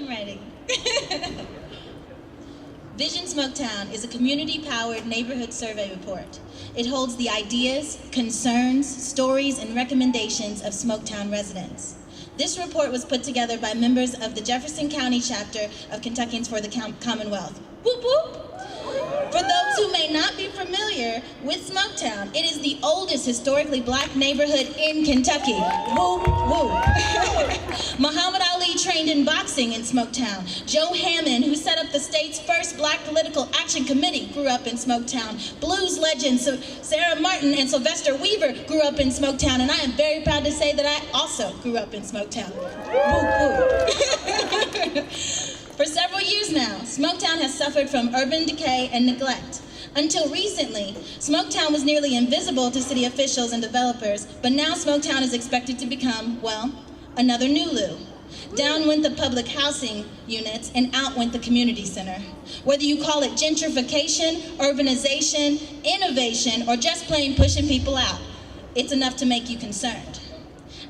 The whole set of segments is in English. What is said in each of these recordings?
I'm ready. Vision Smoketown is a community-powered neighborhood survey report. It holds the ideas, concerns, stories, and recommendations of Smoketown residents. This report was put together by members of the Jefferson County chapter of Kentuckians for the Commonwealth. Whoop whoop! For those who may not be familiar with Smoketown, it is the oldest historically black neighborhood in Kentucky. Woo, woo. Muhammad Ali trained in boxing in Smoketown. Joe Hammond, who set up the state's first black political action committee, grew up in Smoketown. Blues legends Sarah Martin and Sylvester Weaver grew up in Smoketown, and I am very proud to say that I also grew up in Smoketown. Woo, woo. For several years now, Smoketown has suffered from urban decay and neglect. Until recently, Smoketown was nearly invisible to city officials and developers, but now Smoketown is expected to become, well, another Nulu. Down went the public housing units and out went the community center. Whether you call it gentrification, urbanization, innovation, or just plain pushing people out, it's enough to make you concerned.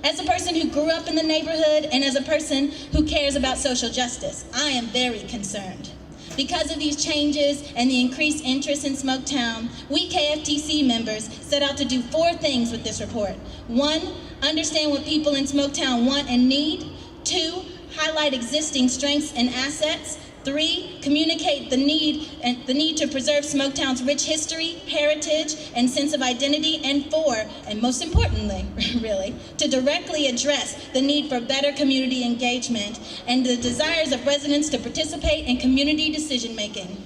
As a person who grew up in the neighborhood and as a person who cares about social justice, I am very concerned. Because of these changes and the increased interest in Smoketown, we KFTC members set out to do 4 things with this report. 1, understand what people in Smoketown want and need. 2, highlight existing strengths and assets. 3, communicate the need to preserve Smoketown's rich history, heritage, and sense of identity. And 4, and most importantly, really, to directly address the need for better community engagement and the desires of residents to participate in community decision-making.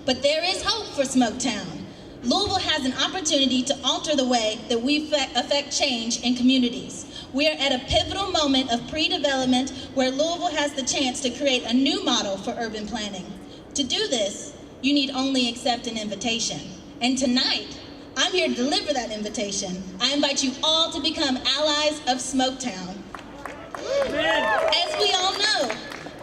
But there is hope for Smoketown. Louisville has an opportunity to alter the way that we affect change in communities. We are at a pivotal moment of pre-development where Louisville has the chance to create a new model for urban planning. To do this, you need only accept an invitation. And tonight, I'm here to deliver that invitation. I invite you all to become allies of Smoketown. As we all know,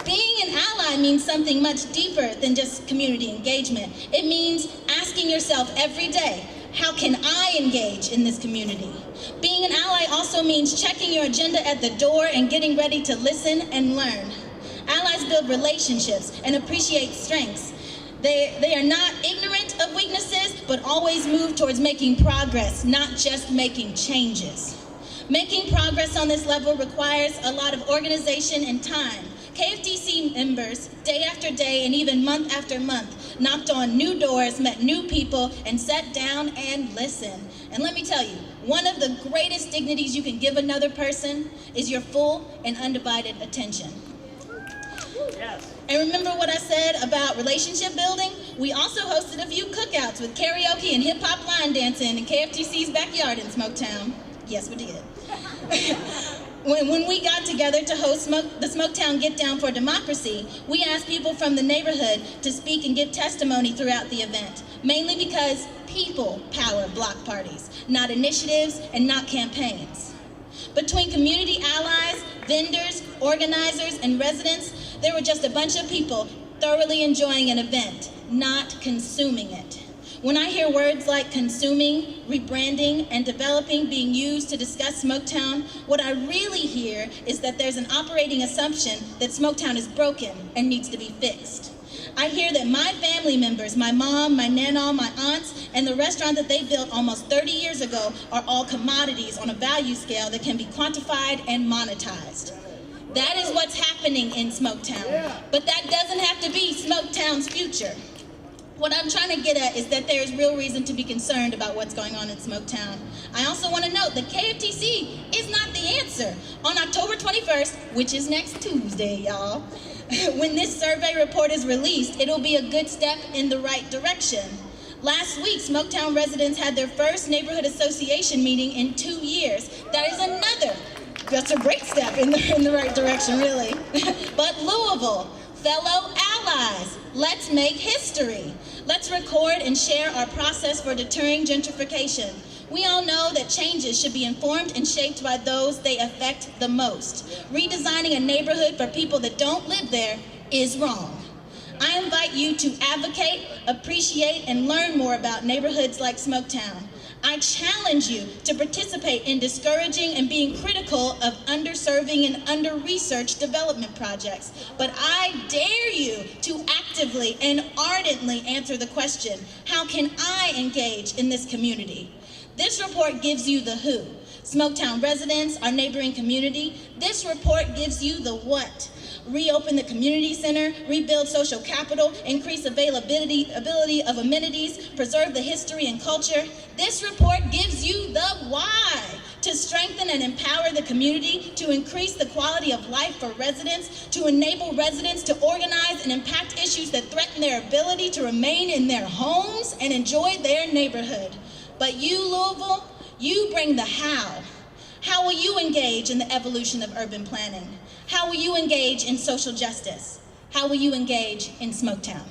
being an ally means something much deeper than just community engagement. It means asking yourself every day, how can I engage in this community? Being an ally also means checking your agenda at the door and getting ready to listen and learn. Allies build relationships and appreciate strengths. They are not ignorant of weaknesses, but always move towards making progress, not just making changes. Making progress on this level requires a lot of organization and time. KFTC members, day after day and even month after month, knocked on new doors, met new people, and sat down and listened. And let me tell you, one of the greatest dignities you can give another person is your full and undivided attention. Yes. And remember what I said about relationship building? We also hosted a few cookouts with karaoke and hip-hop line dancing in KFTC's backyard in Smoketown. Yes, we did. When we got together to host the Smoketown Get Down for Democracy, we asked people from the neighborhood to speak and give testimony throughout the event, mainly because people power block parties, not initiatives and not campaigns. Between community allies, vendors, organizers, and residents, there were just a bunch of people thoroughly enjoying an event, not consuming it. When I hear words like consuming, rebranding, and developing being used to discuss Smoketown, what I really hear is that there's an operating assumption that Smoketown is broken and needs to be fixed. I hear that my family members, my mom, my nana, my aunts, and the restaurant that they built almost 30 years ago are all commodities on a value scale that can be quantified and monetized. That is what's happening in Smoketown, but that doesn't have to be Smoketown's future. What I'm trying to get at is that there is real reason to be concerned about what's going on in Smoketown. I also want to note that KFTC is not the answer. On October 21st, which is next Tuesday, y'all, when this survey report is released, it'll be a good step in the right direction. Last week, Smoketown residents had their first neighborhood association meeting in 2 years. That is that's a great step in the right direction, really. But Louisville, fellow allies, let's make history. Let's record and share our process for deterring gentrification. We all know that changes should be informed and shaped by those they affect the most. Redesigning a neighborhood for people that don't live there is wrong. I invite you to advocate, appreciate, and learn more about neighborhoods like Smoketown. I challenge you to participate in discouraging and being critical of underserving and under-researched development projects. But I dare you to actively and ardently answer the question, how can I engage in this community? This report gives you the who. Smoketown residents, our neighboring community. This report gives you the what. Reopen the community center, rebuild social capital, increase ability of amenities, preserve the history and culture. This report gives you the why. To strengthen and empower the community, to increase the quality of life for residents, to enable residents to organize and impact issues that threaten their ability to remain in their homes and enjoy their neighborhood. But you, Louisville, you bring the how. How will you engage in the evolution of urban planning? How will you engage in social justice? How will you engage in Smoketown?